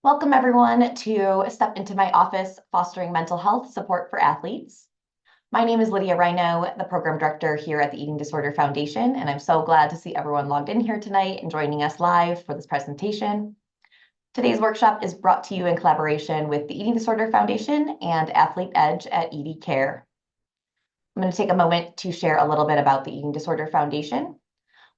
Welcome everyone to Step Into My Office, Fostering Mental Health Support for Athletes. My name is Lydia Rhino, the Program Director here at the Eating Disorder Foundation, and I'm so glad to see everyone logged in here tonight and joining us live for this presentation. Today's workshop is brought to you in collaboration with the Eating Disorder Foundation and Athlete Edge at ED Care. I'm going to take a moment to share a little bit about the Eating Disorder Foundation.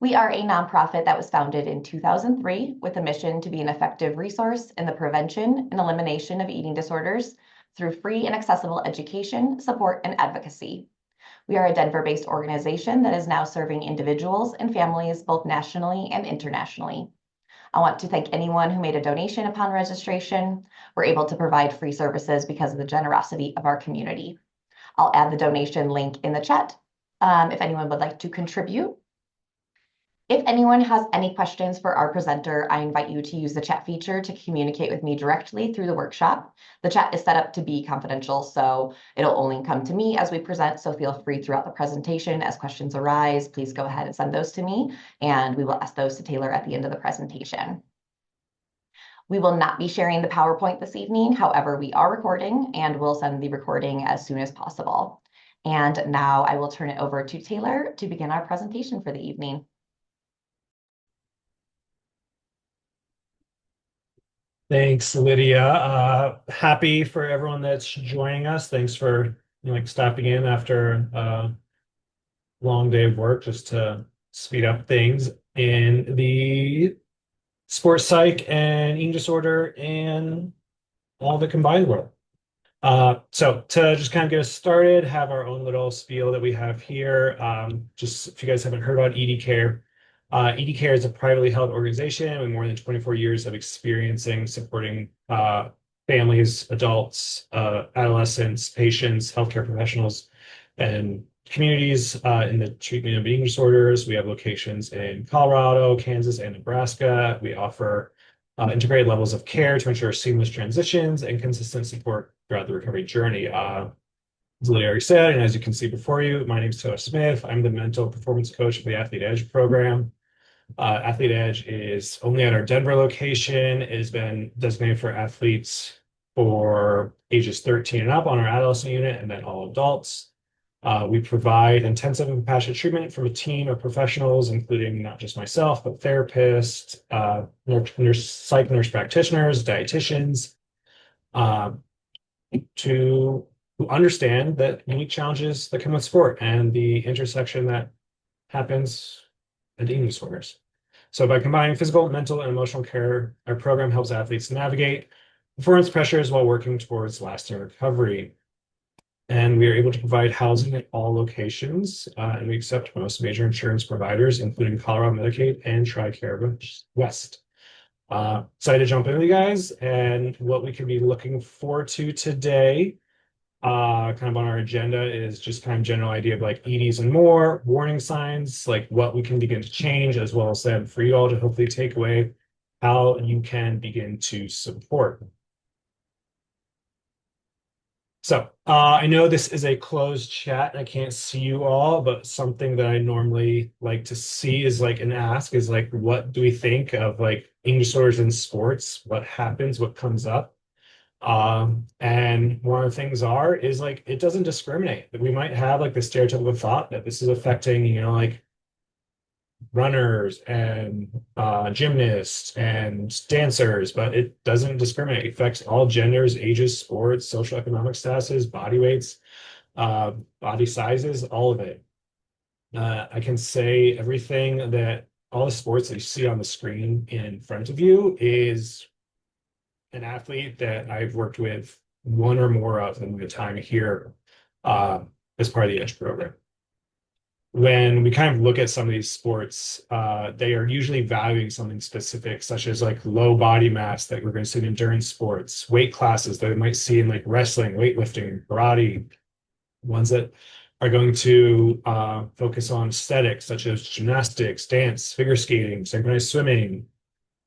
We are a nonprofit that was founded in 2003 with a mission to be an effective resource in the prevention and elimination of eating disorders through free and accessible education, support, and advocacy. We are a Denver-based organization that is now serving individuals and families both nationally and internationally. I want to thank anyone who made a donation upon registration. We're able to provide free services because of the generosity of our community. I'll add the donation link in the chat if anyone would like to contribute. If anyone has any questions for our presenter, I invite you to use the chat feature to communicate with me directly through the workshop. The chat is set up to be confidential, so it'll only come to me as we present, so feel free throughout the presentation as questions arise. Please go ahead and send those to me, and we will ask those to Taylor at the end of the presentation. We will not be sharing the PowerPoint this evening. However, we are recording, and we'll send the recording as soon as possible. And now I will turn it over to Taylor to begin our presentation for the evening. Thanks, Lydia. Happy for everyone that's joining us. Thanks for stopping in after a long day of work just to speed up things in the sports psych and eating disorder and all the combined world. So to just kind of get us started, have our own little spiel that we have here. Just if you guys haven't heard about ED Care, ED Care is a privately held organization with more than 24 years of supporting families, adults, adolescents, patients, healthcare professionals, and communities in the treatment of eating disorders. We have locations in Colorado, Kansas, and Nebraska. We offer integrated levels of care to ensure seamless transitions and consistent support throughout the recovery journey. As Lydia already said, and as you can see before you, my name is Taylor Smith. I'm the mental performance coach for the Athlete Edge program. Athlete Edge is only at our Denver location. It has been designated for athletes for ages 13 and up on our adolescent unit, and then all adults. We provide intensive and compassionate treatment from a team of professionals, including not just myself, but therapists, psych nurse practitioners, dietitians, to understand that unique challenges that come with sport and the intersection that happens in eating disorders. So by combining physical, mental, and emotional care, our program helps athletes navigate performance pressures while working towards lasting recovery. And we are able to provide housing at all locations, and we accept most major insurance providers, including Colorado Medicaid and TRICARE West. Excited to jump in with you guys and what we could be looking forward to today. Kind of on our agenda is just kind of general idea of like EDs and more, warning signs, like what we can begin to change, as well as then for you all to hopefully take away how you can begin to support. So I know this is a closed chat and I can't see you all, but something that I normally like to see is like an ask is like, what do we think of like eating disorders in sports? What happens? What comes up? And one of the things is like it doesn't discriminate. We might have like the stereotypical thought that this is affecting, like runners and gymnasts and dancers, but it doesn't discriminate. It affects all genders, ages, sports, social economic statuses, body weights, body sizes, all of it. I can say everything that all the sports that you see on the screen in front of you is an athlete that I've worked with one or more of in the time here as part of the Edge program. When we kind of look at some of these sports, they are usually valuing something specific, such as like low body mass that we're going to see in endurance sports, weight classes that we might see in like wrestling, weightlifting, karate, ones that are going to focus on aesthetics, such as gymnastics, dance, figure skating, synchronized swimming,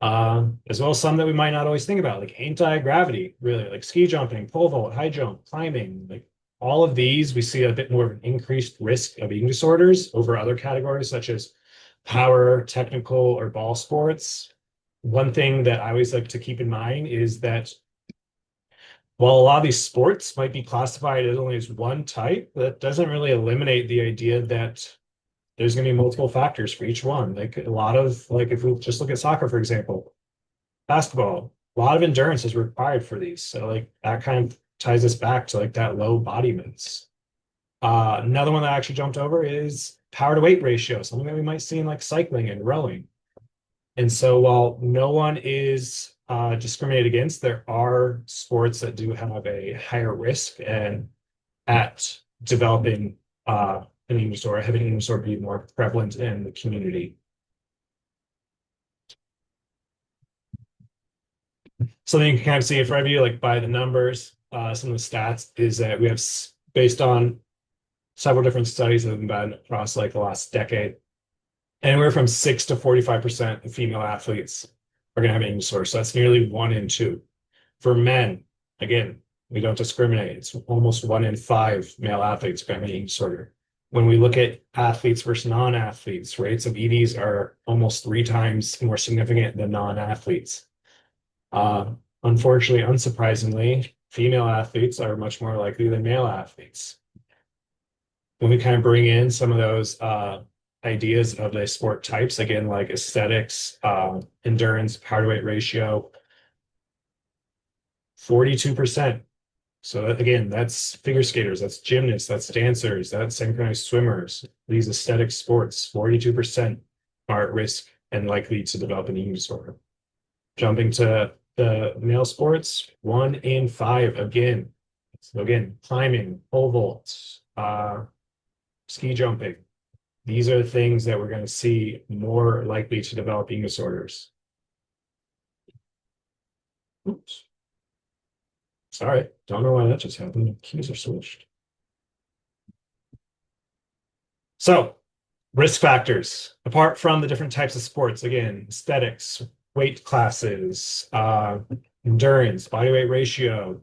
as well as some that we might not always think about, like anti-gravity, really, like ski jumping, pole vault, high jump, climbing, like all of these, we see a bit more of an increased risk of eating disorders over other categories, such as power, technical, or ball sports. one thing that I always like to keep in mind is that while a lot of these sports might be classified as only as one type, that doesn't really eliminate the idea that there's going to be multiple factors for each one. Like a lot of, like if we just look at soccer, for example, basketball, a lot of endurance is required for these. So like that kind of ties us back to like that low body mass. Another one that I actually jumped over is power to weight ratio, something that we might see in like cycling and rowing. And so while no one is discriminated against, there are sports that do have a higher risk and at developing an eating disorder, having an eating disorder be more prevalent in the community. Something you can kind of see in front of you, like by the numbers, some of the stats is that we have, based on several different studies that have been done across like the last decade, anywhere from 6 to 45% of female athletes are going to have an eating disorder. So that's nearly 1 in 2. For men, again, we don't discriminate. It's almost 1 in 5 male athletes are going to have an eating disorder. When we look at athletes versus non-athletes, rates of EDs are almost 3 times more significant than non-athletes. Unfortunately, unsurprisingly, female athletes are much more likely than male athletes. When we kind of bring in some of those ideas of the sport types, again, like aesthetics, endurance, power to weight ratio, 42%. So again, that's figure skaters, that's gymnasts, that's dancers, that's synchronized swimmers. These aesthetic sports, 42% are at risk and likely to develop an eating disorder. Jumping to the male sports, 1 in 5 again. So again, climbing, pole vaults, ski jumping. These are the things that we're going to see more likely to develop eating disorders. Oops. Sorry, don't know why that just happened. The keys are switched. So, risk factors, apart from the different types of sports, again, aesthetics, weight classes, endurance, body weight ratio.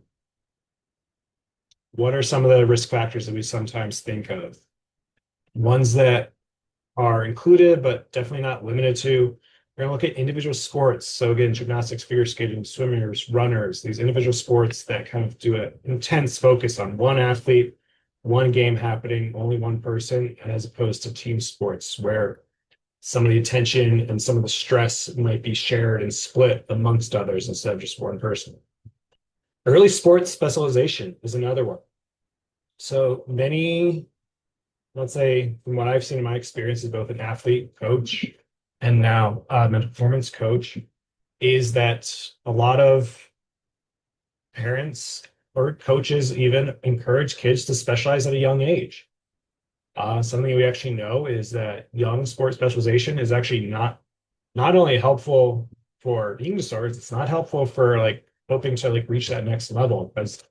What are some of the risk factors that we sometimes think of? Ones that are included, but definitely not limited to. We're going to look at individual sports. So again, gymnastics, figure skating, swimmers, runners, these individual sports that kind of do an intense focus on one athlete, one game happening, only one person, as opposed to team sports where some of the attention and some of the stress might be shared and split amongst others instead of just one person. Early sports specialization is another one. So many, let's say, from what I've seen in my experience as both an athlete, coach, and now mental performance coach, is that a lot of parents or coaches even encourage kids to specialize at a young age. Something we actually know is that young sport specialization is actually not only helpful for eating disorders, it's not helpful for like hoping to like reach that next level because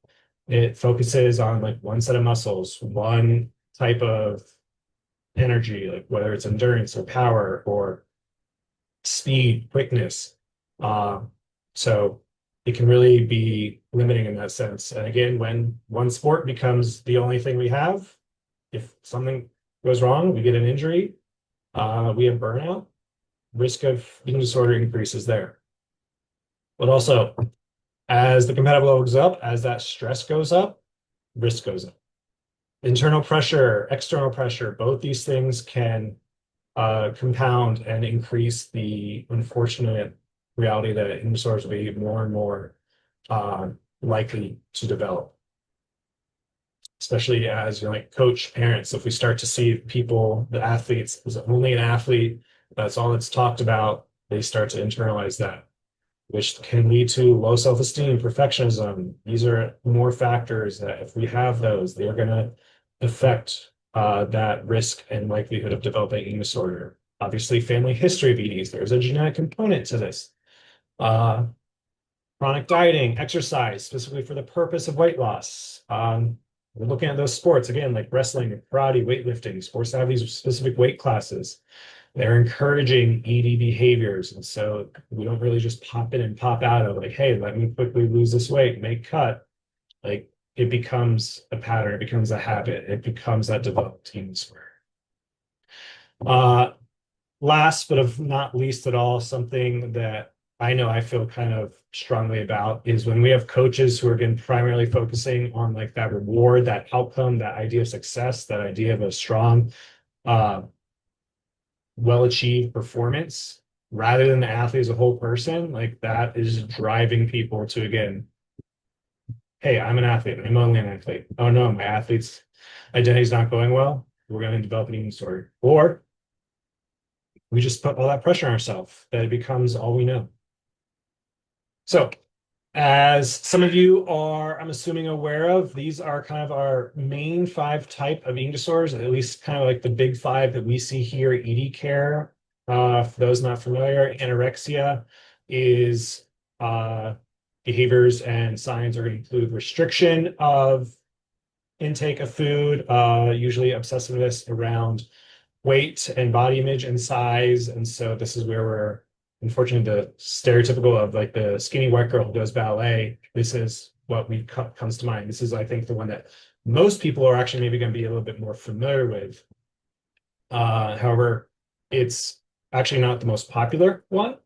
it focuses on like one set of muscles, one type of energy, like whether it's endurance or power or speed, quickness. So it can really be limiting in that sense. And again, when one sport becomes the only thing we have, if something goes wrong, we get an injury, we have burnout, risk of eating disorder increases there. But also, as the competitive level goes up, as that stress goes up, risk goes up. Internal pressure, external pressure, both these things can compound and increase the unfortunate reality that eating disorders will be more and more likely to develop. Especially as you know, like coach parents, if we start to see people, the athletes, is only an athlete, that's all that's talked about, they start to internalize that, which can lead to low self-esteem, perfectionism. These are more factors that if we have those, they are going to affect that risk and likelihood of developing eating disorder. Obviously, family history of EDs, there's a genetic component to this. Chronic dieting, exercise, specifically for the purpose of weight loss. We're looking at those sports, again, like wrestling, karate, weightlifting, sports that have these specific weight classes. They're encouraging ED behaviors. And so we don't really just pop in and pop out of like, hey, let me quickly lose this weight, make cut. Like it becomes a pattern, it becomes a habit, it becomes that developed eating disorder. Last but of not least at all, something that I know I feel kind of strongly about is when we have coaches who are again primarily focusing on like that reward, that outcome, that idea of success, that idea of a strong, uh, well-achieved performance, rather than the athlete as a whole person, like that is driving people to again, hey, I'm an athlete. I'm only an athlete. Oh no, my athlete's identity is not going well. We're going to develop an eating disorder. Or we just put all that pressure on ourselves that it becomes all we know. So, as some of you are, I'm assuming, aware of, these are kind of our main five type of eating disorders, at least kind of like the big five that we see here at ED Care. For those not familiar, anorexia is behaviors and signs are going to include restriction of intake of food, usually obsessiveness around weight and body image and size. And so this is where we're unfortunately the stereotypical of like the skinny white girl who does ballet. This is what we comes to mind. This is, I think, the one that most people are actually maybe going to be a little bit more familiar with. However, it's actually not the most popular one.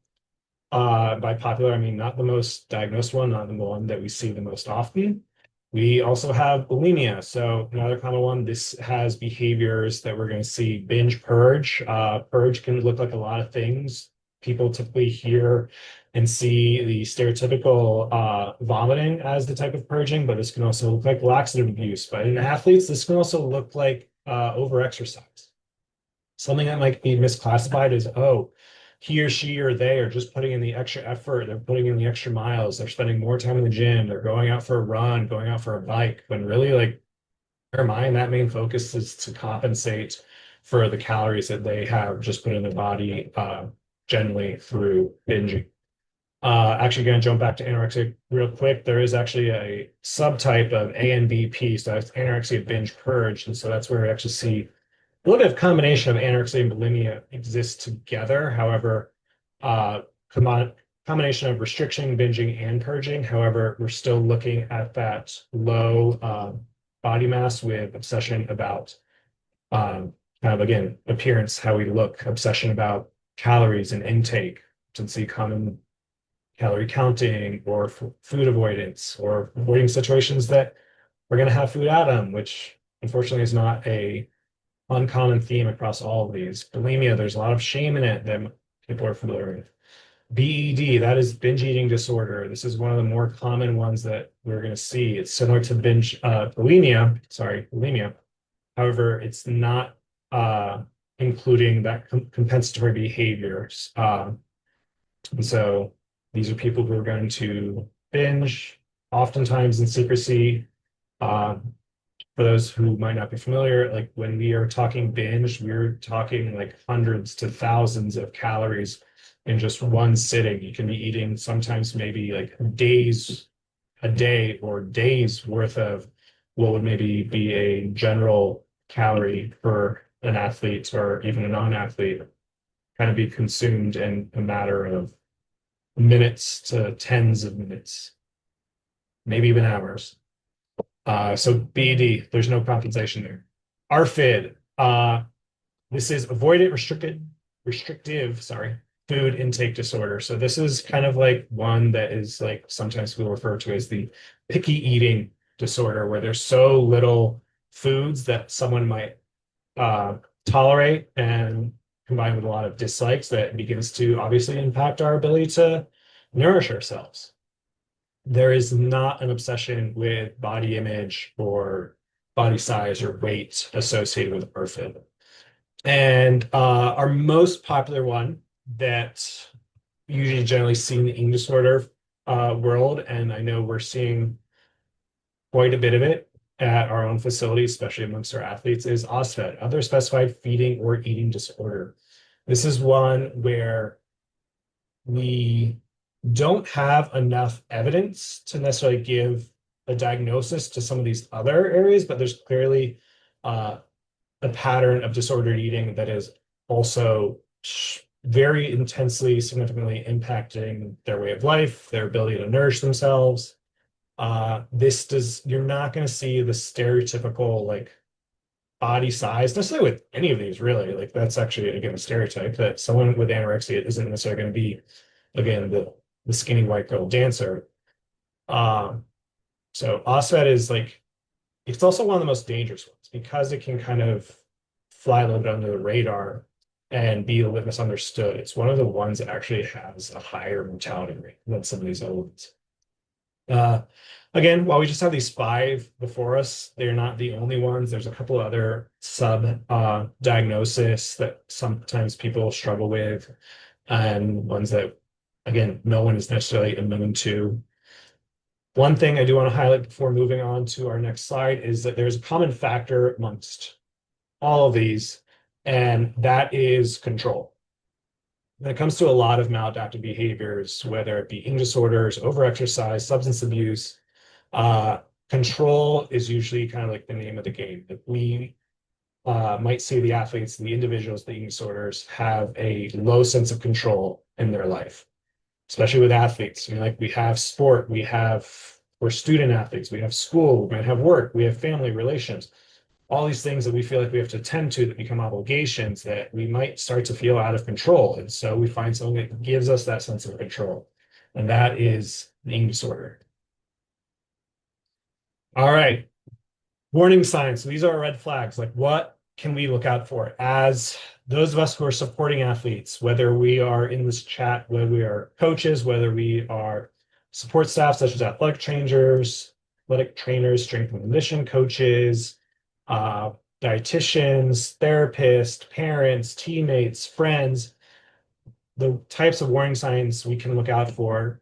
By popular, I mean not the most diagnosed one, not the one that we see the most often. We also have bulimia. So another common one, this has behaviors that we're going to see binge purge. Purge can look like a lot of things. People typically hear and see the stereotypical vomiting as the type of purging, but this can also look like laxative abuse. But in athletes, this can also look like overexercise. Something that might be misclassified as, oh, he or she or they are just putting in the extra effort, they're putting in the extra miles, they're spending more time in the gym, they're going out for a run, going out for a bike, when really, like, their mind, that main focus is to compensate for the calories that they have just put in their body, generally through binging. Actually, going to jump back to anorexia real quick. There is actually a subtype of ANBP, so that's anorexia binge purge, and so that's where we actually see a little bit of combination of anorexia and bulimia exists together. However, combination of restriction, binging, and purging. However, we're still looking at that low body mass with obsession about kind of again appearance, how we look, obsession about calories and intake. To see common calorie counting or food avoidance or avoiding situations that we're going to have food out on, which unfortunately is not a uncommon theme across all of these. Bulimia, there's a lot of shame in it that people are familiar with. BED, that is binge eating disorder. This is one of the more common ones that we're going to see. It's similar to bulimia. However, it's not including that compensatory behaviors. And so these are people who are going to binge, oftentimes in secrecy. For those who might not be familiar, like when we are talking binge, we're talking like hundreds to thousands of calories in just one sitting. You can be eating sometimes maybe like a day or days worth of what would maybe be a general calorie for an athlete or even a non-athlete, kind of be consumed in a matter of minutes to tens of minutes, maybe even hours. So BED, there's no compensation there. RFID, this is avoidant restrictive, food intake disorder. So this is kind of like one that is like sometimes people refer to as the picky eating disorder, where there's so little foods that someone might tolerate and combined with a lot of dislikes that begins to obviously impact our ability to nourish ourselves. There is not an obsession with body image or body size or weight associated with ORFID. And our most popular one that usually generally seen in the eating disorder world, and I know we're seeing quite a bit of it at our own facility, especially amongst our athletes, is OSFED, other specified feeding or eating disorder. This is one where we don't have enough evidence to necessarily give a diagnosis to some of these other areas, but there's clearly a pattern of disordered eating that is also very intensely, significantly impacting their way of life, their ability to nourish themselves. You're not going to see the stereotypical like body size necessarily with any of these, really. Like that's actually again a stereotype that someone with anorexia isn't necessarily going to be again the the skinny white girl dancer. So OSFED is like, it's also one of the most dangerous ones because it can kind of fly a little bit under the radar and be a little bit misunderstood. It's one of the ones that actually has a higher mortality rate than some of these other ones. Again, while we just have these five before us, they're not the only ones. There's a couple other sub diagnosis that sometimes people struggle with, and ones that, again, no one is necessarily immune to. One thing I do want to highlight before moving on to our next slide is that there's a common factor amongst all of these, and that is control. When it comes to a lot of maladaptive behaviors, whether it be eating disorders, overexercise, substance abuse, control is usually kind of like the name of the game. That we might see the athletes, the individuals, the eating disorders have a low sense of control in their life, especially with athletes. Like we have sport, we're student athletes, we have school, we might have work, we have family relations, all these things that we feel like we have to attend to that become obligations that we might start to feel out of control. And so we find something that gives us that sense of control, and that is the eating disorder. All right, warning signs. So these are our red flags. Like, what can we look out for as those of us who are supporting athletes, whether we are in this chat, whether we are coaches, whether we are support staff such as athletic trainers, strength and conditioning coaches, dietitians, therapists, parents, teammates, friends. The types of warning signs we can look out for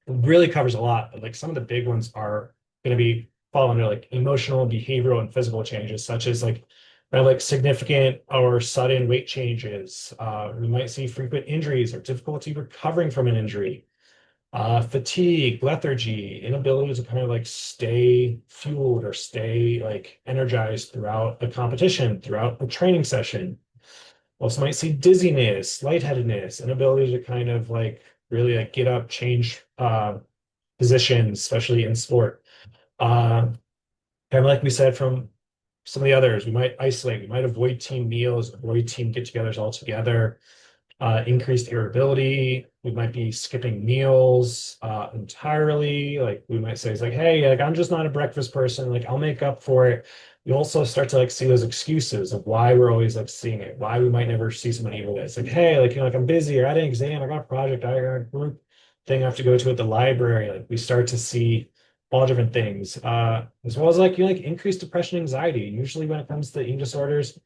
really covers a lot, but like some of the big ones are going to be fall under like emotional, behavioral, and physical changes, such as like significant or sudden weight changes. We might see frequent injuries or difficulty recovering from an injury, fatigue, lethargy, inability to kind of like stay fueled or stay like energized throughout a competition, throughout a training session. Also might see dizziness, lightheadedness, inability to kind of like really like get up, change positions, especially in sport. Kind of like we said from some of the others, we might isolate, we might avoid team meals, avoid team get-togethers altogether. Increased irritability, we might be skipping meals entirely. Like we might say, it's like, hey, like I'm just not a breakfast person, like I'll make up for it. You also start to like see those excuses of why we're always like seeing it, why we might never see someone eat with it. It's like, hey, like, like I'm busy, or I had an exam, I got a project, I got a group thing I have to go to at the library. Like we start to see all different things, as well as like like increased depression, anxiety. Usually when it comes to eating disorders,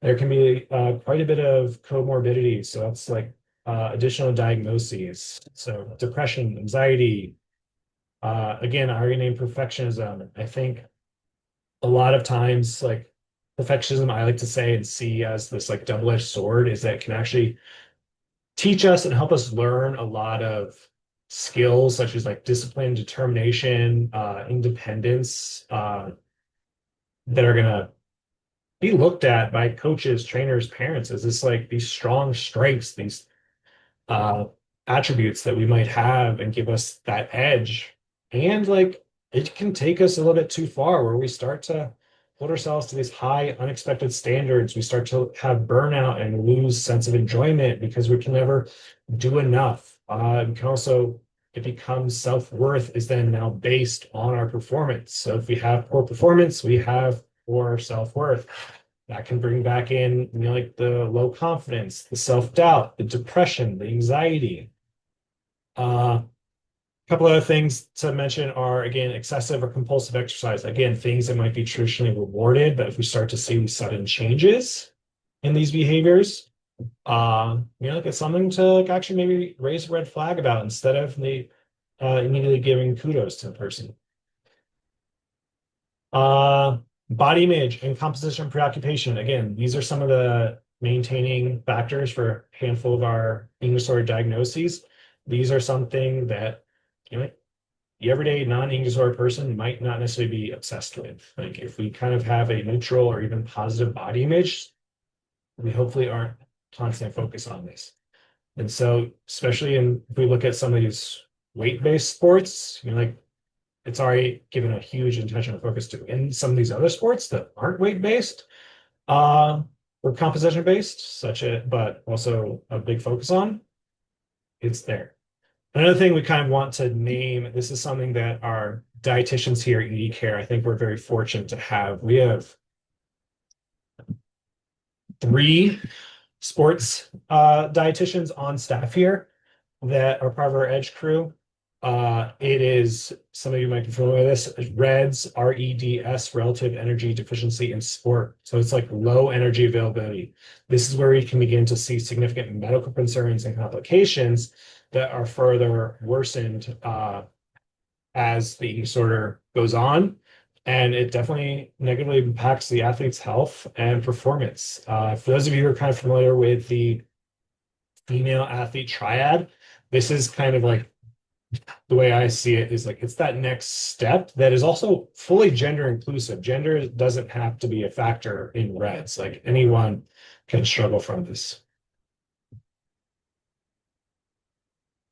there can be quite a bit of comorbidity. So that's like additional diagnoses. So depression, anxiety. Again, I already named perfectionism. I think a lot of times, like perfectionism, I like to say and see as this like double-edged sword, is that it can actually teach us and help us learn a lot of skills such as like discipline, determination, independence, that are gonna be looked at by coaches, trainers, parents as this like these strong strengths, these uh attributes that we might have and give us that edge. And like it can take us a little bit too far where we start to hold ourselves to these high unexpected standards. We start to have burnout and lose sense of enjoyment because we can never do enough. We can also, it becomes self-worth is then now based on our performance. So if we have poor performance, we have poor self-worth. That can bring back in, like the low confidence, the self-doubt, the depression, the anxiety. A couple other things to mention are, again, excessive or compulsive exercise. Again, things that might be traditionally rewarded, but if we start to see sudden changes in these behaviors, like it's something to like actually maybe raise a red flag about instead of immediately giving kudos to the person. Body image and composition preoccupation. Again, these are some of the maintaining factors for a handful of our eating disorder diagnoses. These are something that the everyday non-eating disorder person might not necessarily be obsessed with. Like if we kind of have a neutral or even positive body image, we hopefully aren't constantly focused on this. And so, especially if we look at some of these weight-based sports, like it's already given a huge intentional focus to. In some of these other sports that aren't weight-based, or composition-based, but also a big focus on, it's there. Another thing we kind of want to name, this is something that our dietitians here at ED Care, I think we're very fortunate to have. We have 3 sports dietitians on staff here that are part of our Edge crew. It is, some of you might be familiar with this, REDS, REDS, relative energy deficiency in sport. So it's like low energy availability. This is where we can begin to see significant medical concerns and complications that are further worsened as the eating disorder goes on. And it definitely negatively impacts the athlete's health and performance. For those of you who are kind of familiar with the female athlete triad, this is kind of like the way I see it is like it's that next step that is also fully gender inclusive. Gender doesn't have to be a factor in REDS. Like anyone can struggle from this.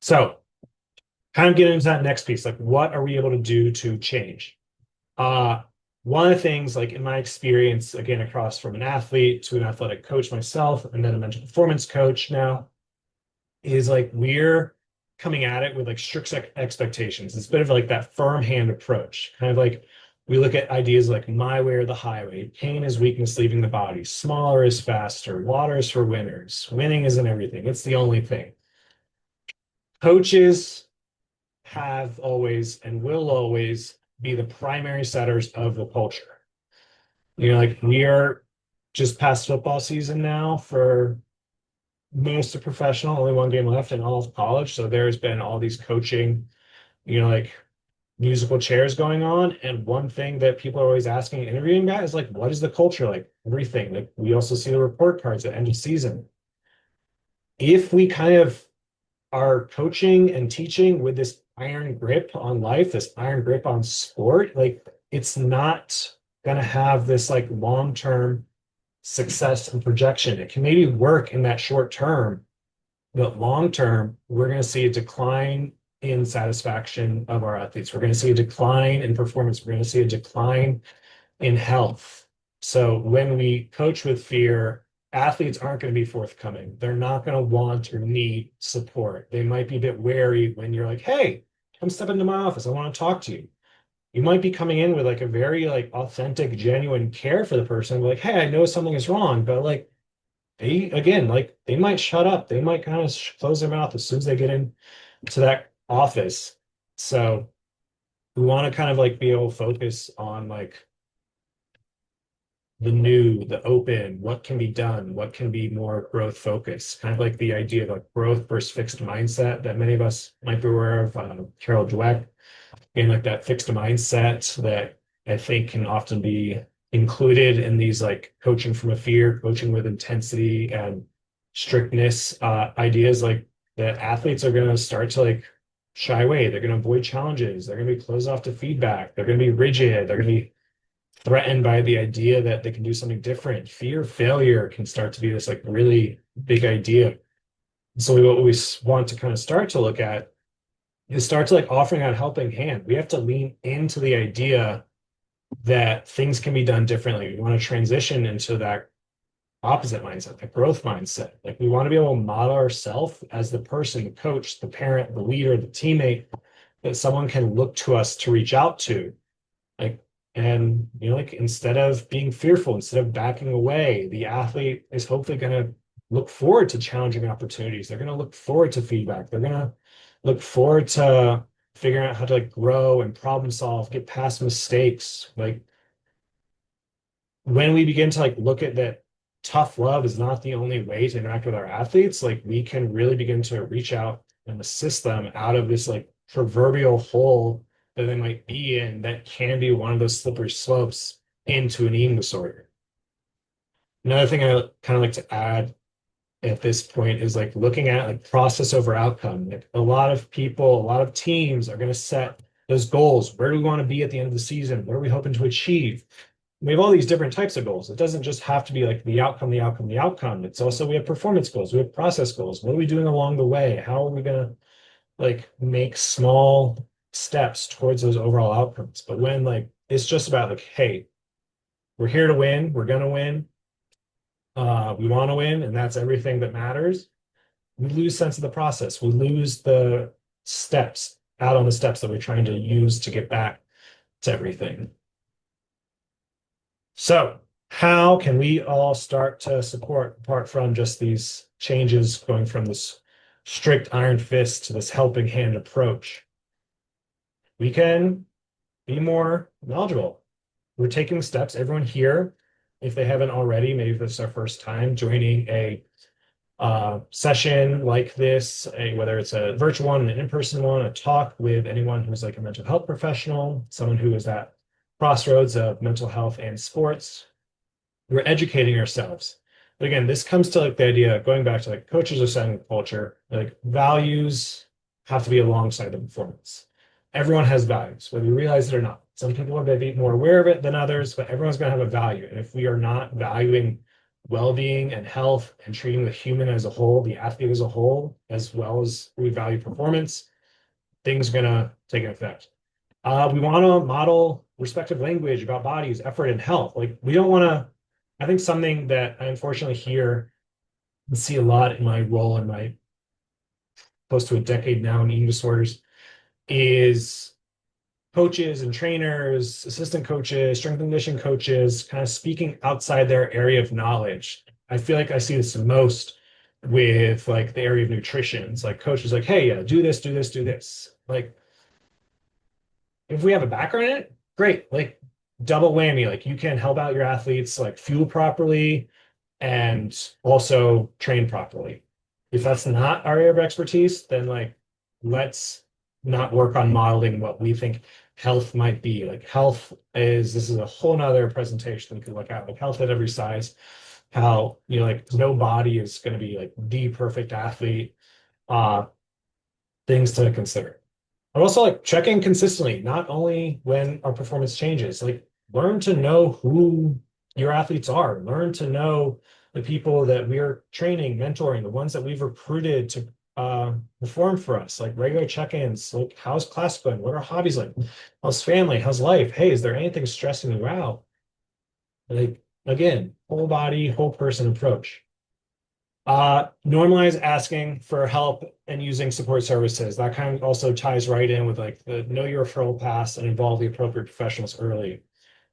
So kind of getting into that next piece, like what are we able to do to change? One of the things, like in my experience, again, across from an athlete to an athletic coach myself, and then a mental performance coach now, is like we're coming at it with like strict expectations. It's a bit of like that firm hand approach, kind of like we look at ideas like my way or the highway. Pain is weakness leaving the body. Smaller is faster. Water is for winners. Winning isn't everything. It's the only thing. Coaches have always and will always be the primary setters of the culture. You know, like we are just past football season now for most of professional, only 1 game left in all of college. So there's been all these coaching, you know, like musical chairs going on. And one thing that people are always asking and interviewing about is like, what is the culture like? Everything. Like we also see the report cards at end of season. If we kind of are coaching and teaching with this iron grip on life, this iron grip on sport, like it's not gonna have this like long-term success and projection. It can maybe work in that short term, but long term, we're going to see a decline in satisfaction of our athletes. We're going to see a decline in performance. We're going to see a decline in health. So when we coach with fear, athletes aren't going to be forthcoming. They're not going to want or need support. They might be a bit wary when you're like, hey, come step into my office. I want to talk to you. You might be coming in with like a very like authentic, genuine care for the person. Like, hey, I know something is wrong, but like they again, like they might shut up. They might kind of close their mouth as soon as they get into that office. So we want to kind of like be able to focus on like the new, the open, what can be done, what can be more growth focused, kind of like the idea of like growth versus fixed mindset that many of us might be aware of. Carol Dweck, and like that fixed mindset that I think can often be included in these like coaching from a fear, coaching with intensity and strictness ideas, like that athletes are going to start to like shy away. They're going to avoid challenges. They're going to be closed off to feedback. They're going to be rigid. They're going to be threatened by the idea that they can do something different. Fear of failure can start to be this like really big idea. So what we want to kind of start to look at is start to like offering out a helping hand. We have to lean into the idea that things can be done differently. We want to transition into that opposite mindset, the growth mindset. Like we want to be able to model ourselves as the person, the coach, the parent, the leader, the teammate that someone can look to us to reach out to. Like, and you know, like instead of being fearful, instead of backing away, the athlete is hopefully going to look forward to challenging opportunities. They're going to look forward to feedback. They're going to look forward to figuring out how to like grow and problem solve, get past mistakes. Like when we begin to like look at that tough love is not the only way to interact with our athletes, like we can really begin to reach out and assist them out of this like proverbial hole that they might be in that can be one of those slippery slopes into an eating disorder. Another thing I kind of like to add at this point is like looking at like process over outcome. Like a lot of people, a lot of teams are going to set those goals. Where do we want to be at the end of the season? What are we hoping to achieve? We have all these different types of goals. It doesn't just have to be like the outcome, the outcome, the outcome. It's also we have performance goals, we have process goals. What are we doing along the way? How are we going to like make small steps towards those overall outcomes? But when like it's just about like, hey, we're here to win, we're going to win, we want to win, and that's everything that matters. We lose sense of the process. We lose the steps out on the steps that we're trying to use to get back to everything. So how can we all start to support apart from just these changes going from this strict iron fist to this helping hand approach? We can be more knowledgeable. We're taking steps. Everyone here, if they haven't already, maybe this is their first time joining a session like this, whether it's a virtual one, an in-person one, a talk with anyone who's like a mental health professional, someone who is at crossroads of mental health and sports. We're educating ourselves. But again, this comes to like the idea, going back to like coaches are setting the culture, like values have to be alongside the performance. Everyone has values, whether you realize it or not. Some people are maybe more aware of it than others, but everyone's going to have a value. And if we are not valuing well-being and health and treating the human as a whole, the athlete as a whole, as well as we value performance, things are going to take an effect. We want to model respectful language about bodies, effort, and health. Like we don't want to, I think something that I unfortunately hear and see a lot in my role in my close to a decade now in eating disorders is coaches and trainers, assistant coaches, strength and conditioning coaches, kind of speaking outside their area of knowledge. I feel like I see this the most with like the area of nutrition. It's like coaches like, hey, yeah, do this, do this, do this. Like if we have a background in it, great. Like double whammy. Like you can help out your athletes like fuel properly and also train properly. If that's not our area of expertise, then like let's not work on modeling what we think health might be. Like health is, this is a whole nother presentation we could look at, like health at every size, how, you know, like no body is going to be like the perfect athlete, things to consider. But also like check in consistently, not only when our performance changes, like learn to know who your athletes are, learn to know the people that we're training, mentoring, the ones that we've recruited to perform for us, like regular check-ins, like how's class going? What are hobbies like? How's family? How's life? Hey, is there anything stressing you out? Like again, whole body, whole person approach. Normalize asking for help and using support services. That kind of also ties right in with like the know your referral paths and involve the appropriate professionals early.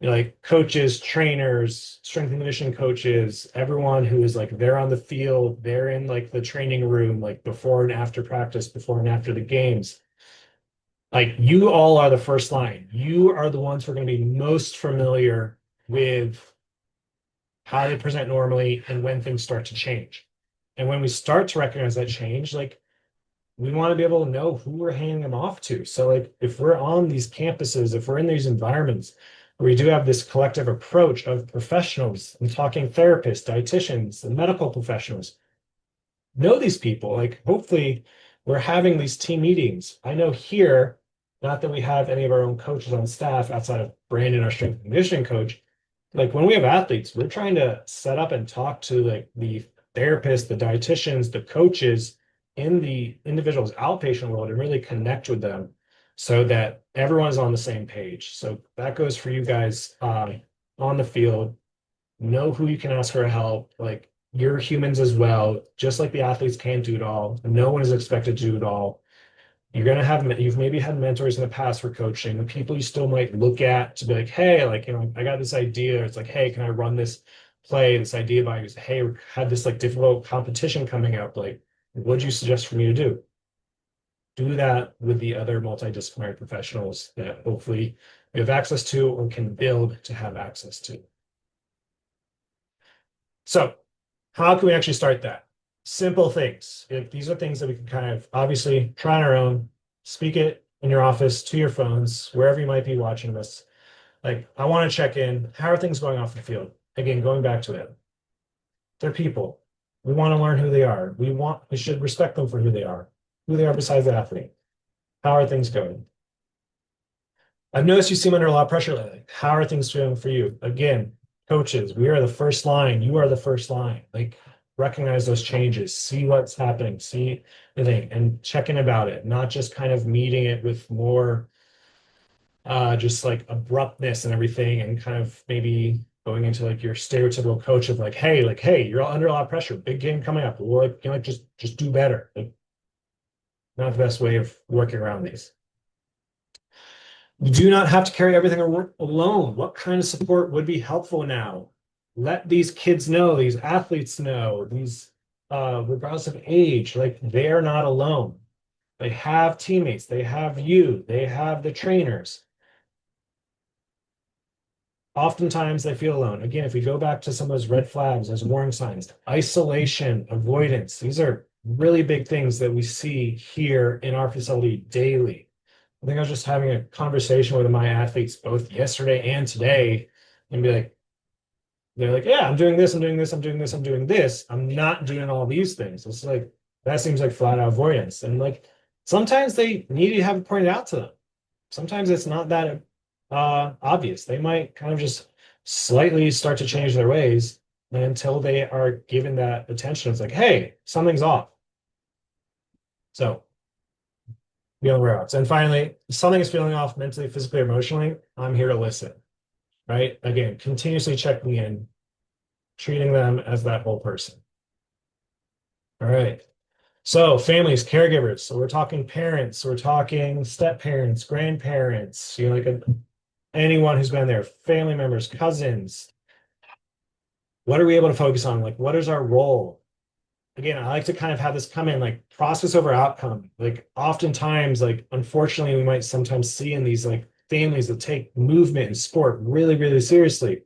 You know, like coaches, trainers, strength and conditioning coaches, everyone who is like they're on the field, they're in like the training room, like before and after practice, before and after the games. Like you all are the first line. You are the ones who are going to be most familiar with how they present normally and when things start to change. And when we start to recognize that change, like we want to be able to know who we're handing them off to. So like if we're on these campuses, if we're in these environments where we do have this collective approach of professionals and talking therapists, dietitians, and medical professionals, know these people. Like hopefully we're having these team meetings. I know here, not that we have any of our own coaches on staff outside of Brandon, our strength and conditioning coach, like when we have athletes, we're trying to set up and talk to like the therapists, the dietitians, the coaches in the individual's outpatient world and really connect with them so that everyone's on the same page. So that goes for you guys on the field. Know who you can ask for help. Like you're humans as well, just like the athletes can't do it all. No one is expected to do it all. You're going to have, you've maybe had mentors in the past for coaching, the people you still might look at to be like, hey, like, you know, I got this idea. It's like, hey, can I run this play, this idea by you? Hey, we had this like difficult competition coming up. Like, what'd you suggest for me to do? Do that with the other multidisciplinary professionals that hopefully you have access to or can build to have access to. So how can we actually start that? Simple things. These are things that we can kind of obviously try on our own, speak it in your office, to your phones, wherever you might be watching this. Like, I want to check in. How are things going off the field? Again, going back to it. They're people. We want to learn who they are. We should respect them for who they are besides the athlete. How are things going? I've noticed you seem under a lot of pressure lately. How are things feeling for you? Again, coaches, we are the first line. You are the first line. Like, recognize those changes, see what's happening, see the thing, and check in about it, not just kind of meeting it with more just like abruptness and everything, and kind of maybe going into like your stereotypical coach of like, hey, you're under a lot of pressure, big game coming up. Or like, you know, just do better. Like, not the best way of working around these. You do not have to carry everything alone. What kind of support would be helpful now? Let these kids know, these athletes know, these regardless of age, like they are not alone. They have teammates, they have you, they have the trainers. Oftentimes they feel alone. Again, if we go back to some of those red flags, those warning signs, isolation, avoidance, these are really big things that we see here in our facility daily. I think I was just having a conversation with my athletes both yesterday and today, and they're like, yeah, I'm doing this, I'm doing this, I'm doing this, I'm doing this. I'm not doing all these things. It's like, that seems like flat out avoidance. And like, sometimes they need to have it pointed out to them. Sometimes it's not that obvious. They might kind of just slightly start to change their ways until they are given that attention. It's like, hey, something's off. So be on the routes. And finally, if something is feeling off mentally, physically, emotionally, I'm here to listen. Right? Again, continuously checking in, treating them as that whole person. All right. So families, caregivers. So we're talking parents, we're talking step parents, grandparents, anyone who's been there, family members, cousins. What are we able to focus on? Like, what is our role? Again, I like to kind of have this come in like process over outcome. Like, oftentimes, like, unfortunately, we might sometimes see in these like families that take movement and sport really, really seriously.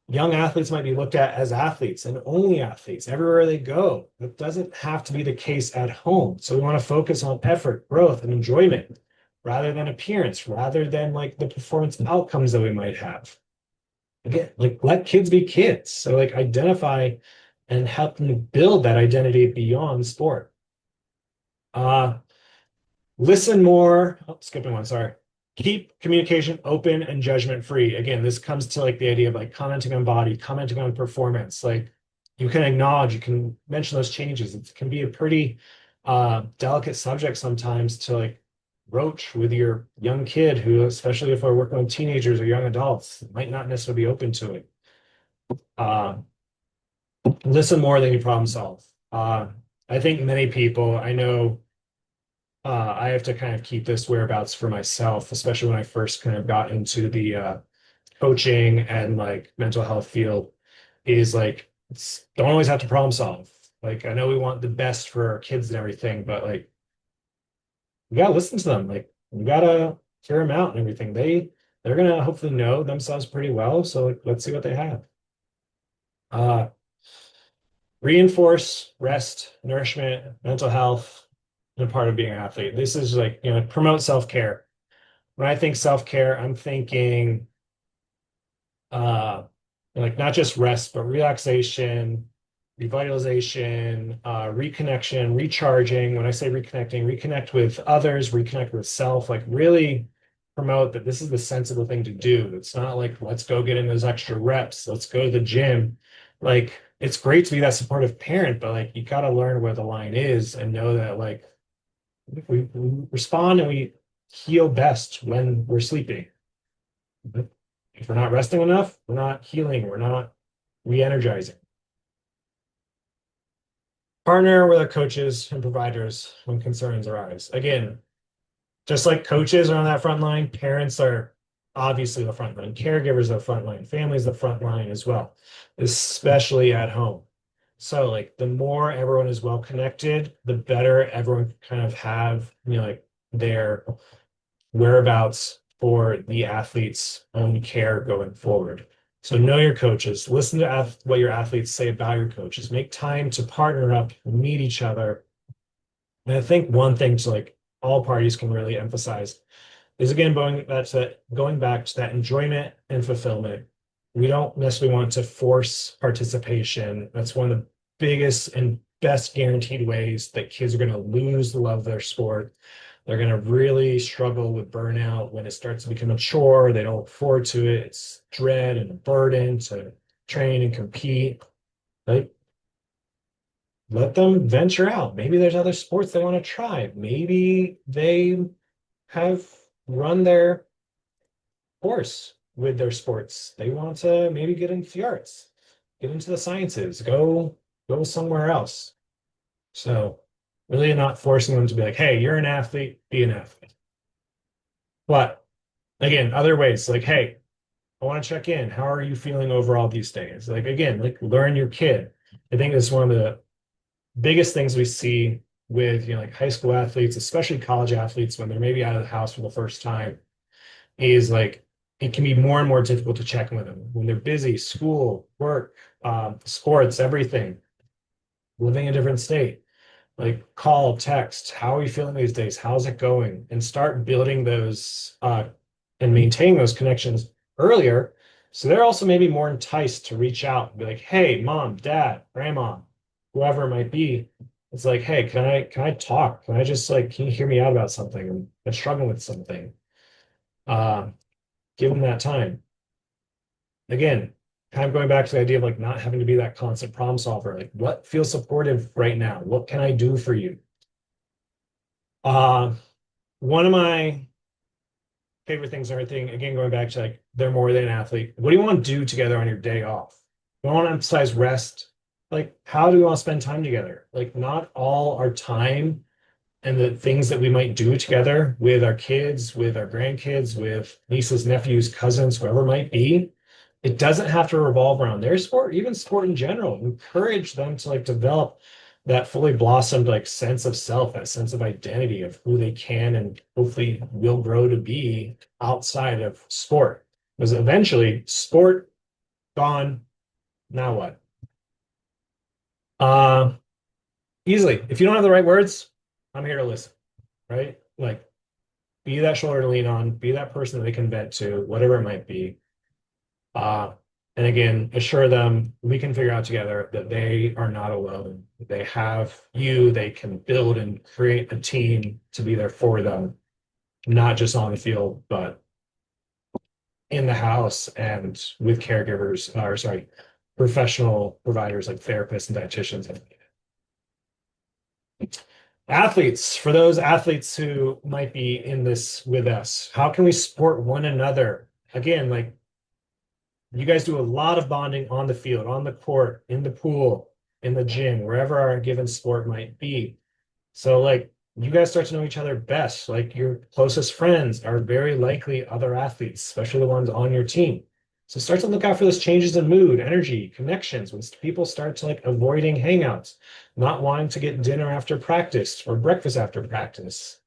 Young athletes might be looked at as athletes and only athletes everywhere they go. That doesn't have to be the case at home. So we want to focus on effort, growth, and enjoyment rather than appearance, rather than like the performance outcomes that we might have. Again, like let kids be kids. So like identify and help them build that identity beyond sport. Uh, Listen more. Oh, skipping one, sorry. Keep communication open and judgment free. Again, this comes to like the idea of like commenting on body, commenting on performance. Like you can acknowledge, you can mention those changes. It can be a pretty delicate subject sometimes to like broach with your young kid who, especially if we're working with teenagers or young adults, might not necessarily be open to it. Uh, Listen more than you problem solve. I think many people I know I have to kind of keep this whereabouts for myself, especially when I first kind of got into the coaching and like mental health field, is like don't always have to problem solve. Like I know we want the best for our kids and everything, but like we gotta listen to them. Like we gotta hear them out and everything. They're gonna hopefully know themselves pretty well. So like, let's see what they have. Uh, Reinforce rest, nourishment, mental health, and a part of being an athlete. This is like, promote self-care. When I think self-care, I'm thinking uh like not just rest, but relaxation, revitalization, reconnection, recharging. When I say reconnecting, reconnect with others, reconnect with self, like really promote that this is the sensible thing to do. It's not like let's go get in those extra reps, let's go to the gym. Like it's great to be that supportive parent, but like you got to learn where the line is and know that like we respond and we heal best when we're sleeping. If we're not resting enough, we're not healing, we're not re-energizing. Partner with our coaches and providers when concerns arise. Again, just like coaches are on that front line, parents are obviously the front line, caregivers are the front line, families the front line as well, especially at home. So like the more everyone is well connected, the better everyone can kind of have, like their whereabouts for the athlete's own care going forward. So know your coaches, listen to what your athletes say about your coaches, make time to partner up, meet each other. And I think one thing to like all parties can really emphasize is again going back to that enjoyment and fulfillment. We don't necessarily want to force participation. That's one of the biggest and best guaranteed ways that kids are going to lose the love of their sport. They're going to really struggle with burnout when it starts to become a chore. They don't look forward to it. It's dread and a burden to train and compete. Like, let them venture out. Maybe there's other sports they want to try. Maybe they have run their course with their sports. They want to maybe get into the arts, get into the sciences, go somewhere else. So Really not forcing them to be like, hey, you're an athlete, be an athlete. But again, other ways like, hey, I want to check in. How are you feeling overall these days? Like again, like learn your kid. I think it's one of the biggest things we see with like high school athletes, especially college athletes, when they're maybe out of the house for the first time, is like it can be more and more difficult to check in with them when they're busy, school, work, sports, everything, living in a different state. Like call, text, how are you feeling these days? How's it going? And start building those and maintaining those connections earlier. So they're also maybe more enticed to reach out and be like, hey, mom, dad, grandma, whoever it might be. It's like, hey, can I talk? Can I just like, can you hear me out about something? I'm struggling with something. Uh, give them that time. Again, kind of going back to the idea of like not having to be that constant problem solver. Like, what feels supportive right now? What can I do for you? Uh, one of my favorite things and everything, again, going back to like they're more than an athlete. What do you want to do together on your day off? You want to emphasize rest? Like, how do we want to spend time together? Like, not all our time and the things that we might do together with our kids, with our grandkids, with nieces, nephews, cousins, whoever it might be, it doesn't have to revolve around their sport, even sport in general. Encourage them to like develop that fully blossomed like sense of self, that sense of identity of who they can and hopefully will grow to be outside of sport. Because eventually sport gone, now what? Uh easily. If you don't have the right words, I'm here to listen, right? Like be that shoulder to lean on, be that person that they can vent to, whatever it might be. Uh, and again, assure them we can figure out together that they are not alone. They have you, they can build and create a team to be there for them, not just on the field, but in the house and with caregivers, or sorry, professional providers like therapists and dietitians. Athletes, for those athletes who might be in this with us, how can we support one another? Again, like you guys do a lot of bonding on the field, on the court, in the pool, in the gym, wherever our given sport might be. So, like, you guys start to know each other best. Like, your closest friends are very likely other athletes, especially the ones on your team. So, start to look out for those changes in mood, energy, connections when people start to like avoiding hangouts, not wanting to get dinner after practice or breakfast after practice.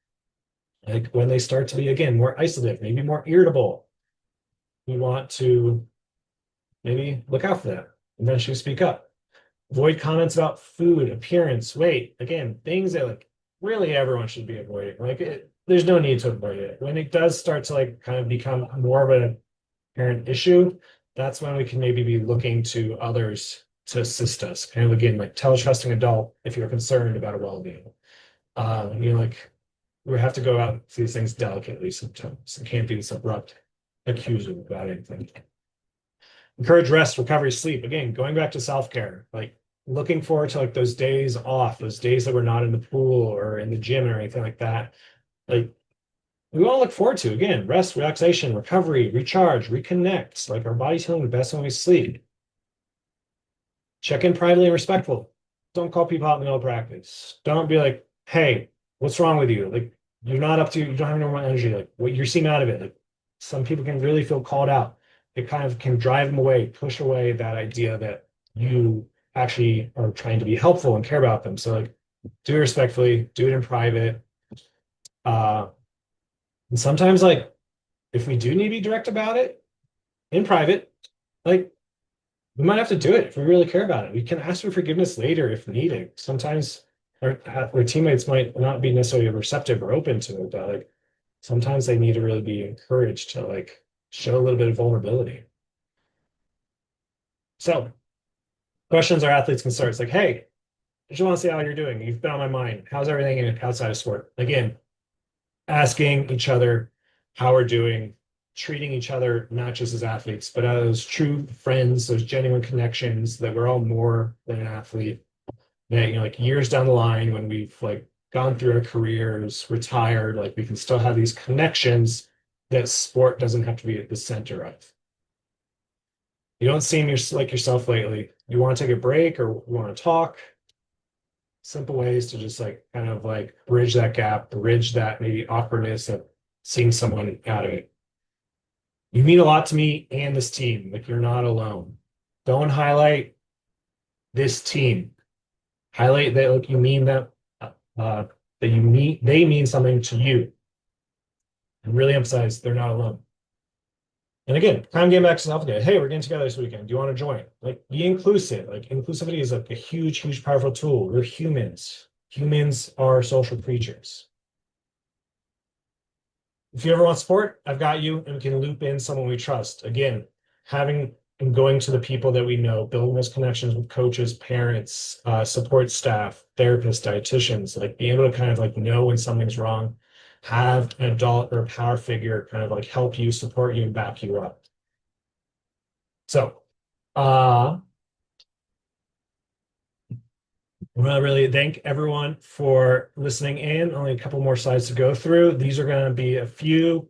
Like, when they start to be, again, more isolated, maybe more irritable, we want to maybe look out for that. Eventually speak up. Avoid comments about food, appearance, weight. Again, things that like really everyone should be avoiding. Like there's no need to avoid it. When it does start to like kind of become more of an apparent issue, that's when we can maybe be looking to others to assist us. Kind of again, like tell a trusting adult if you're concerned about a well-being. Like we have to go out and see these things delicately sometimes. It can't be this abrupt accusing about anything. Encourage rest, recovery, sleep. Again, going back to self-care, like looking forward to like those days off, those days that we're not in the pool or in the gym or anything like that. Like we want to look forward to again, rest, relaxation, recovery, recharge, reconnect. Like our body's healing the best when we sleep. Check in privately and respectful. Don't call people out in the middle of practice. Don't be like, hey, what's wrong with you? Like you're not up to, you don't have normal energy. Like what you're seeing out of it. Like some people can really feel called out. It kind of can drive them away, push away that idea that you actually are trying to be helpful and care about them. So like do it respectfully, do it in private. Uh, and sometimes like if we do need to be direct about it in private, like we might have to do it if we really care about it. We can ask for forgiveness later if needed. Sometimes our teammates might not be necessarily receptive or open to it, but like sometimes they need to really be encouraged to like show a little bit of vulnerability. So questions our athletes can start. It's like, hey, I just want to see how you're doing. You've been on my mind. How's everything outside of sport? Again, asking each other how we're doing, treating each other not just as athletes, but as true friends, those genuine connections that we're all more than an athlete. That like years down the line when we've like gone through our careers, retired, like we can still have these connections that sport doesn't have to be at the center of. You don't seem like yourself lately. You want to take a break or you want to talk? simple ways to just like kind of like bridge that gap, bridge that maybe awkwardness of seeing someone out of it. You mean a lot to me and this team. Like you're not alone. Don't highlight this team. Highlight that like you mean that that you mean they mean something to you, and really emphasize they're not alone. And again, kind of getting back to self again. Hey, we're getting together this weekend. Do you want to join? Like, be inclusive. Like, inclusivity is like a huge, huge, powerful tool. We're humans. Humans are social creatures. If you ever want support, I've got you, and we can loop in someone we trust. Again, having and going to the people that we know, building those connections with coaches, parents, support staff, therapists, dietitians, like being able to kind of like know when something's wrong, have an adult or a power figure kind of like help you, support you, and back you up. So, I want to really thank everyone for listening in. Only a couple more slides to go through. These are going to be a few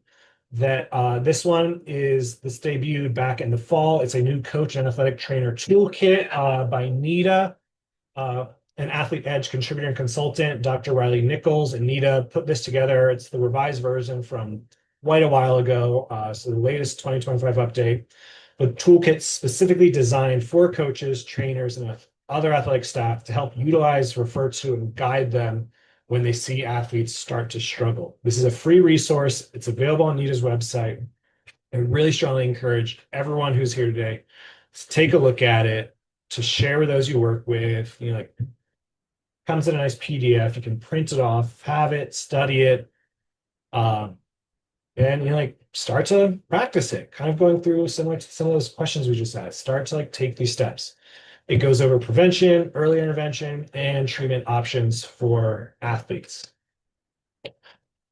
that this one is this debuted back in the fall. It's a new coach and athletic trainer toolkit by Nita, an Athlete Edge contributor and consultant, Dr. Riley Nichols. And Nita put this together. It's the revised version from quite a while ago. So the latest 2025 update. The toolkit specifically designed for coaches, trainers, and other athletic staff to help utilize, refer to, and guide them when they see athletes start to struggle. This is a free resource. It's available on Nita's website. I really strongly encourage everyone who's here today to take a look at it, to share with those you work with. You know, like comes in a nice PDF. You can print it off, have it, study it, and you know, like start to practice it. Kind of going through similar to some of those questions we just had. Start to like take these steps. It goes over prevention, early intervention, and treatment options for athletes.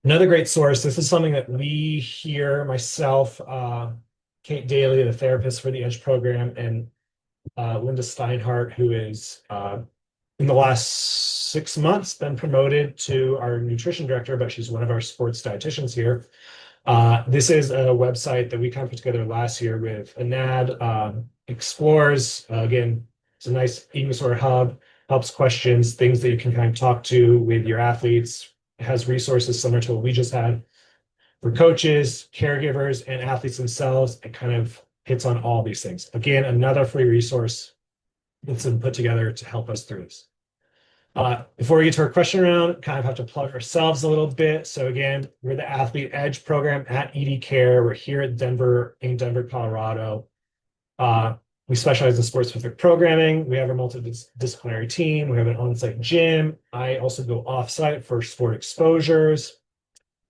Another great source, this is something that we here, myself, Kate Daly, the therapist for the EDGE program, and Linda Steinhardt, who is in the last 6 months been promoted to our nutrition director, but she's one of our sports dietitians here. This is a website that we kind of put together last year with Anad, explores, again, it's a nice eating disorder hub, helps questions, things that you can kind of talk to with your athletes. It has resources similar to what we just had for coaches, caregivers, and athletes themselves. It kind of hits on all these things. Again, another free resource that's been put together to help us through this. Before we get to our question round, kind of have to plug ourselves a little bit. So again, we're the Athlete Edge program at ED Care. We're here at Denver, Colorado. We specialize in sports specific programming. We have a multidisciplinary team. We have an on-site gym. I also go off-site for sport exposures.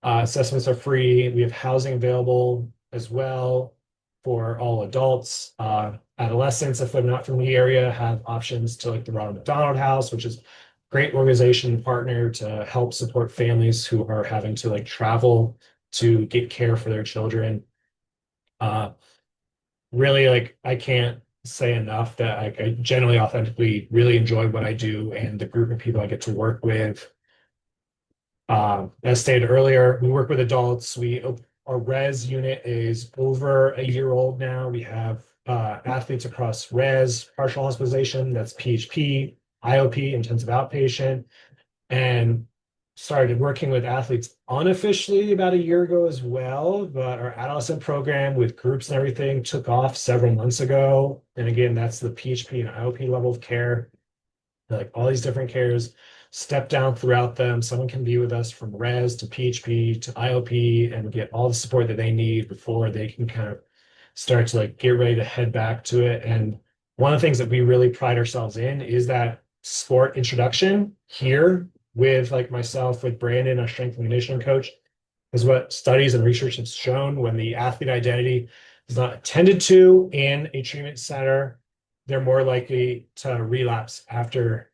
Assessments are free. We have housing available as well for all adults. Adolescents, if they're not from the area, have options to like the Ronald McDonald House, which is a great organization partner to help support families who are having to like travel to get care for their children. Really, like I can't say enough that I generally authentically really enjoy what I do and the group of people I get to work with. As stated earlier, we work with adults. Our res unit is over a year old now. We have athletes across res, partial hospitalization, that's PHP, IOP, intensive outpatient, and started working with athletes unofficially about a year ago as well. But our adolescent program with groups and everything took off several months ago. And again, that's the PHP and IOP level of care, like all these different cares. Step down throughout them. Someone can be with us from res to PHP to IOP and get all the support that they need before they can kind of start to like get ready to head back to it. And one of the things that we really pride ourselves in is that sport introduction here with like myself, with Brandon, our strength and conditioning coach, is what studies and research has shown. When the athlete identity is not attended to in a treatment center, they're more likely to relapse after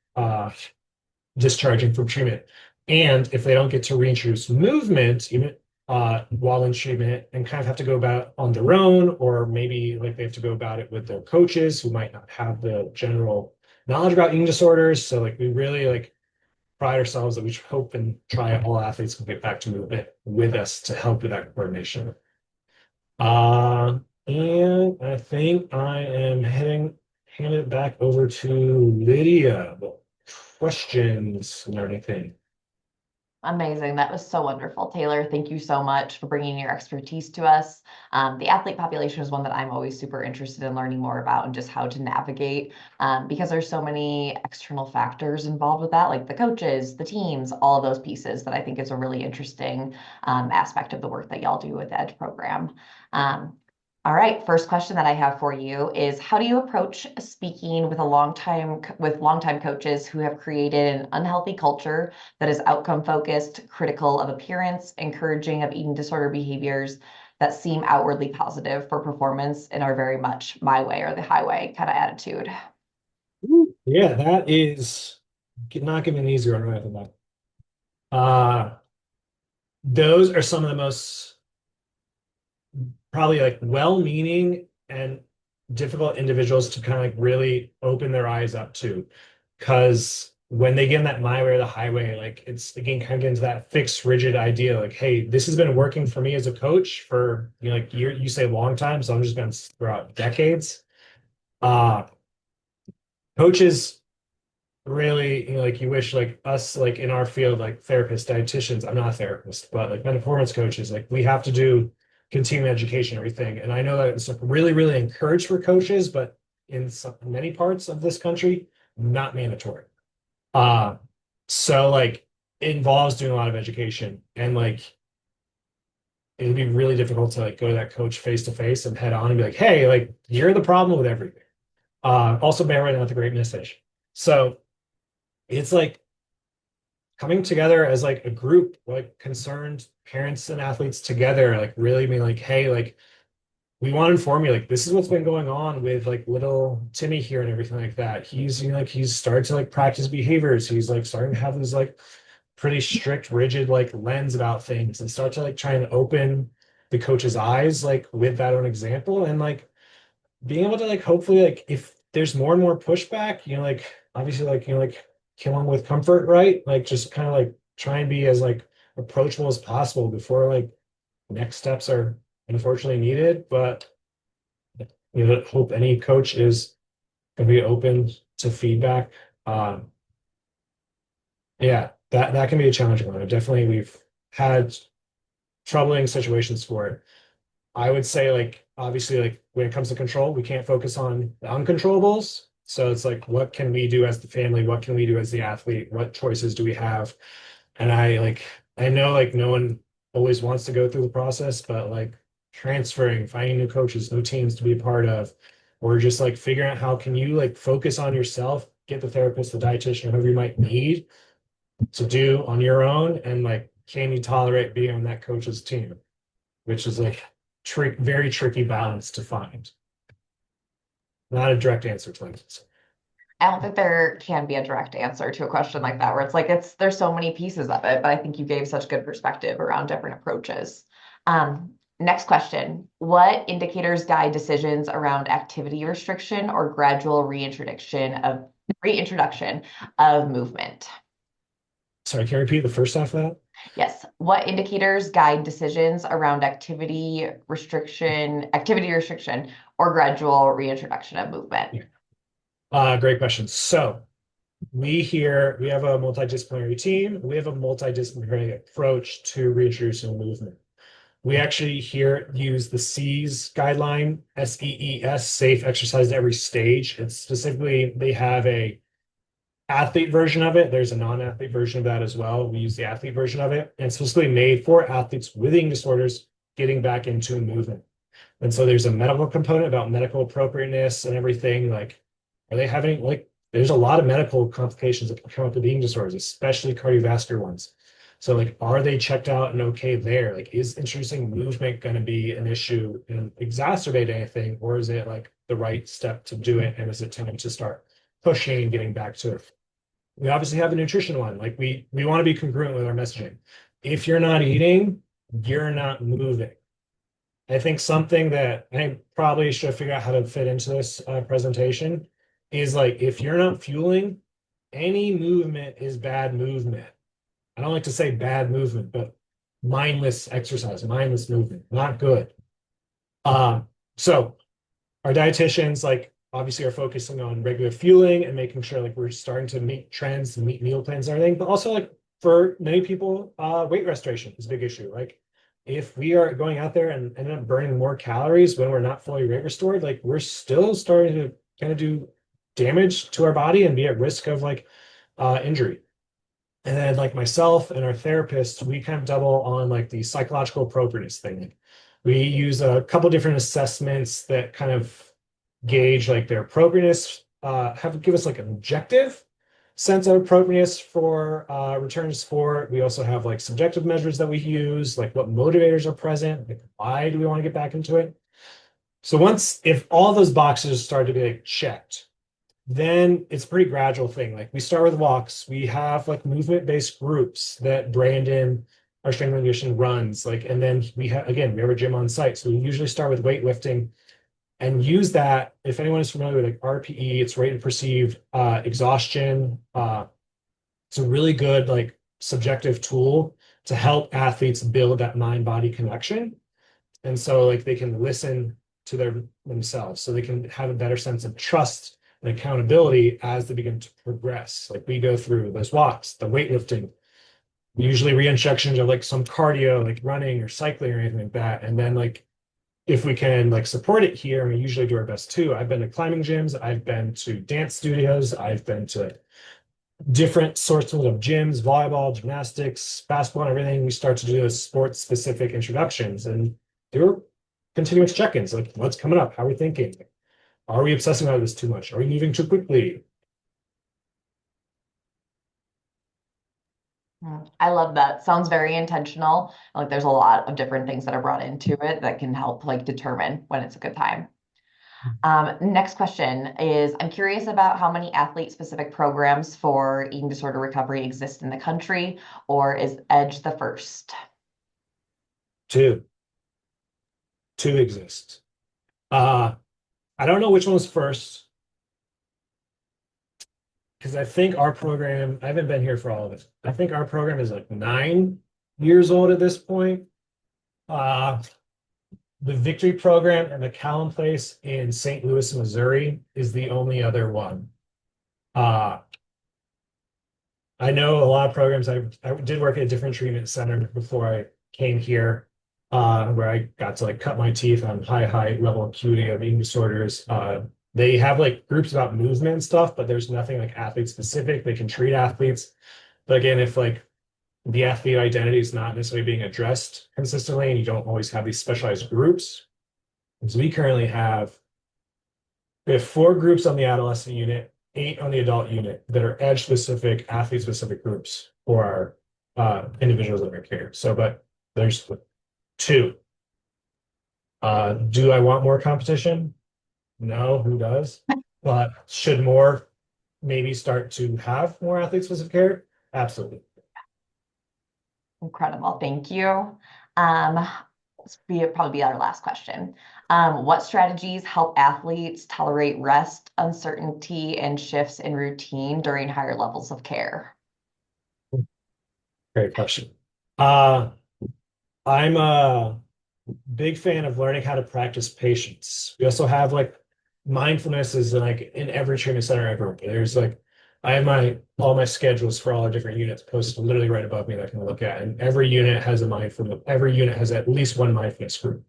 discharging from treatment. And if they don't get to reintroduce movement, even while in treatment, and kind of have to go about it on their own, or maybe like they have to go about it with their coaches who might not have the general knowledge about eating disorders. So like we really like pride ourselves that we hope and try all athletes can get back to movement with us to help with that coordination. And I think I am hand it back over to Lydia. questions or anything. Amazing. That was so wonderful. Taylor, thank you so much for bringing your expertise to us. The athlete population is one that I'm always super interested in learning more about and just how to navigate because there's so many external factors involved with that, like the coaches, the teams, all of those pieces that I think is a really interesting aspect of the work that y'all do with the EDGE program. All right, first question that I have for you is how do you approach speaking with longtime coaches who have created an unhealthy culture that is outcome focused, critical of appearance, encouraging of eating disorder behaviors that seem outwardly positive for performance and are very much my way or the highway kind of attitude? Yeah, that is not giving an easier one right than that. Those are some of the most probably like well-meaning and difficult individuals to kind of like really open their eyes up to. Because when they get in that my way or the highway, like it's again kind of get into that fixed, rigid idea, like, hey, this has been working for me as a coach for like you say a long time, so I'm just gonna throw out decades. Uh Coaches really, like you wish like us, like in our field, like therapists, dietitians, I'm not a therapist, but like mental performance coaches, like we have to do continuing education, everything. And I know that it's like really, really encouraged for coaches, but in many parts of this country, not mandatory. Uh, so like it involves doing a lot of education and like it'd be really difficult to like go to that coach face to face and head on and be like, hey, like you're the problem with everything. Also bear right now with a great message. So it's like coming together as like a group, like concerned parents and athletes together, like really being like, hey, like we want to inform you, like this is what's been going on with like little Timmy here and everything like that. He's like he's started to like practice behaviors. He's like starting to have this like pretty strict, rigid like lens about things and start to like try and open the coach's eyes like with that own example and like being able to like hopefully like if there's more and more pushback, like obviously like like kill them with comfort, right? Like just kind of like try and be as like approachable as possible before like next steps are unfortunately needed. But hope any coach is gonna be open to feedback. Um, yeah, that can be a challenging one. Definitely we've had troubling situations for it. I would say like obviously like when it comes to control, we can't focus on the uncontrollables. So it's like what can we do as the family? What can we do as the athlete? What choices do we have? And I know like no one always wants to go through the process, but like transferring, finding new coaches, new teams to be a part of, or just like figuring out how can you like focus on yourself, get the therapist, the dietitian, whoever you might need to do on your own, and like can you tolerate being on that coach's team? Which is like very tricky balance to find. Not a direct answer to that. I don't think there can be a direct answer to a question like that, where it's like there's so many pieces of it, but I think you gave such good perspective around different approaches. Next question. What indicators guide decisions around activity restriction or gradual reintroduction of movement? Sorry, can you repeat the first half of that? Yes. What indicators guide decisions around activity restriction, or gradual reintroduction of movement? Great question. So we have a multidisciplinary team. We have a multidisciplinary approach to reintroducing movement. We actually here use the SEES guideline, SEES, safe exercise at every stage. And specifically, they have a athlete version of it. There's a non-athlete version of that as well. We use the athlete version of it, and it's specifically made for athletes with eating disorders getting back into movement. And so there's a medical component about medical appropriateness and everything. Like, are they having like there's a lot of medical complications that can come up with eating disorders, especially cardiovascular ones. So like, are they checked out and okay there? Like, is introducing movement going to be an issue and exacerbate anything, or is it like the right step to do it? And is it time to start pushing and getting back to it? We obviously have a nutrition one. Like we want to be congruent with our messaging. If you're not eating, you're not moving. I think something that I probably should figure out how to fit into this presentation is like if you're not fueling, any movement is bad movement. I don't like to say bad movement, but mindless exercise, mindless movement, not good. So our dietitians like obviously are focusing on regular fueling and making sure like we're starting to meet trends and meet meal plans and everything, but also like for many people, weight restoration is a big issue. Like if we are going out there and end up burning more calories when we're not fully weight restored, like we're still starting to kind of do damage to our body and be at risk of like injury. And then like myself and our therapist, we kind of double on like the psychological appropriateness thing. Like, we use a couple different assessments that kind of gauge like their appropriateness, give us like an objective sense of appropriateness for return to sport. We also have like subjective measures that we use, like what motivators are present, like why do we want to get back into it? So if all those boxes start to be like checked, then it's a pretty gradual thing. Like we start with walks, we have like movement-based groups that Brandon, our strength and conditioning runs, like, and then we have a gym on site. So we usually start with weightlifting and use that. If anyone is familiar with like RPE, it's rate of perceived exhaustion. It's a really good like subjective tool to help athletes build that mind-body connection. And so like they can listen to themselves, so they can have a better sense of trust and accountability as they begin to progress. Like we go through those walks, the weightlifting, usually reinjections of like some cardio, like running or cycling or anything like that. And then like if we can like support it here, and we usually do our best too. I've been to climbing gyms, I've been to dance studios, I've been to different sorts of gyms, volleyball, gymnastics, basketball, and everything. We start to do those sports specific introductions and there were continuous check-ins, like what's coming up, how are we thinking? Are we obsessing about this too much? Are we moving too quickly? I love that. Sounds very intentional. Like there's a lot of different things that are brought into it that can help like determine when it's a good time. Next question is, I'm curious about how many athlete-specific programs for eating disorder recovery exist in the country, or is EDGE the first? Two exist. I don't know which one was first because I think our program, I haven't been here for all of it. I think our program is like 9 years old at this point. The Victory program and the Callum Place in St. Louis, Missouri is the only other one. I know a lot of programs. I did work at a different treatment center before I came here, where I got to like cut my teeth on high level acuity of eating disorders. They have like groups about movement and stuff, but there's nothing like athlete specific. They can treat athletes. But again, if like the athlete identity is not necessarily being addressed consistently and you don't always have these specialized groups. So we have 4 groups on the adolescent unit, 8 on the adult unit that are edge specific, athlete specific groups for our individuals in our care. So, but there's 2. Do I want more competition? No, who does? But should more maybe start to have more athlete specific care? Absolutely. Incredible. Thank you. Probably be our last question. What strategies help athletes tolerate rest, uncertainty, and shifts in routine during higher levels of care? Great question. I'm a big fan of learning how to practice patience. We also have like mindfulness is like in every treatment center ever. There's like I have all my schedules for all our different units posted literally right above me that I can look at. And every unit has every unit has at least one mindfulness group.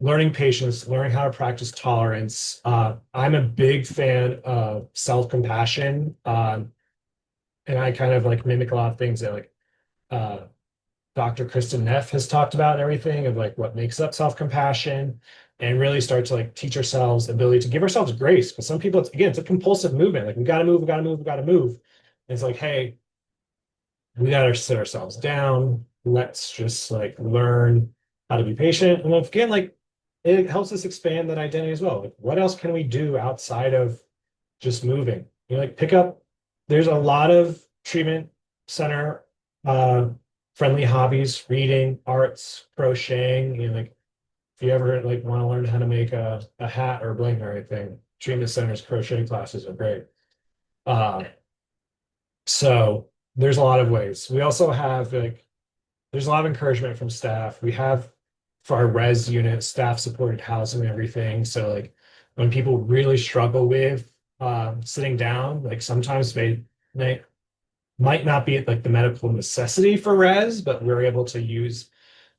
Learning patience, learning how to practice tolerance. I'm a big fan of self-compassion. And I kind of like mimic a lot of things that like Dr. Kristen Neff has talked about and everything of like what makes up self-compassion and really start to like teach ourselves the ability to give ourselves grace. Because some people, it's a compulsive movement. Like we got to move, we got to move, we got to move. And it's like, hey, we got to sit ourselves down. Let's just like learn how to be patient. And then again, like it helps us expand that identity as well. Like what else can we do outside of just moving? You know, like there's a lot of treatment center friendly hobbies, reading, arts, crocheting, you know, like if you ever like want to learn how to make a hat or a blanket or anything, treatment centers crochet classes are great. So there's a lot of ways. We also have like there's a lot of encouragement from staff. We have for our res unit, staff supported housing and everything. So like when people really struggle with sitting down, like sometimes they might not be like the medical necessity for res, but we're able to use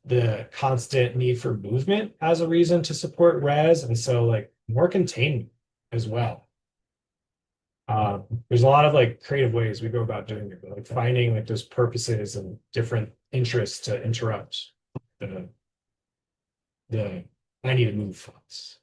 the constant need for movement as a reason to support res, and so like more containment as well. There's a lot of like creative ways we go about doing it, but like finding like those purposes and different interests to interrupt the the I need to move thoughts.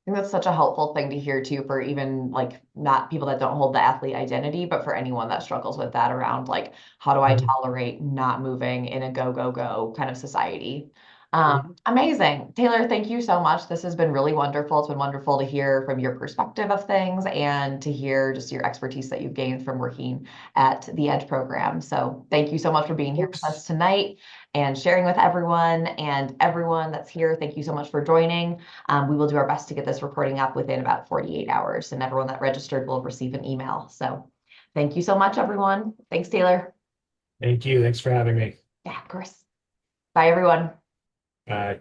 I think that's such a helpful thing to hear too, for even like not people that don't hold the athlete identity, but for anyone that struggles with that around like, how do I Mhm. tolerate not moving in a go, go, go kind of society? Mhm. Amazing. Taylor, thank you so much. This has been really wonderful. It's been wonderful to hear from your perspective of things and to hear just your expertise that you've gained from working at the EDGE program. So thank you so much for being Of here with course. us tonight and sharing with everyone, and everyone that's here. Thank you so much for joining. We will do our best to get this recording up within about 48 hours, and everyone that registered will receive an email. So thank you so much, everyone. Thanks, Taylor. Thank you. Thanks for having me. Yeah, of course. Bye, everyone. Bye.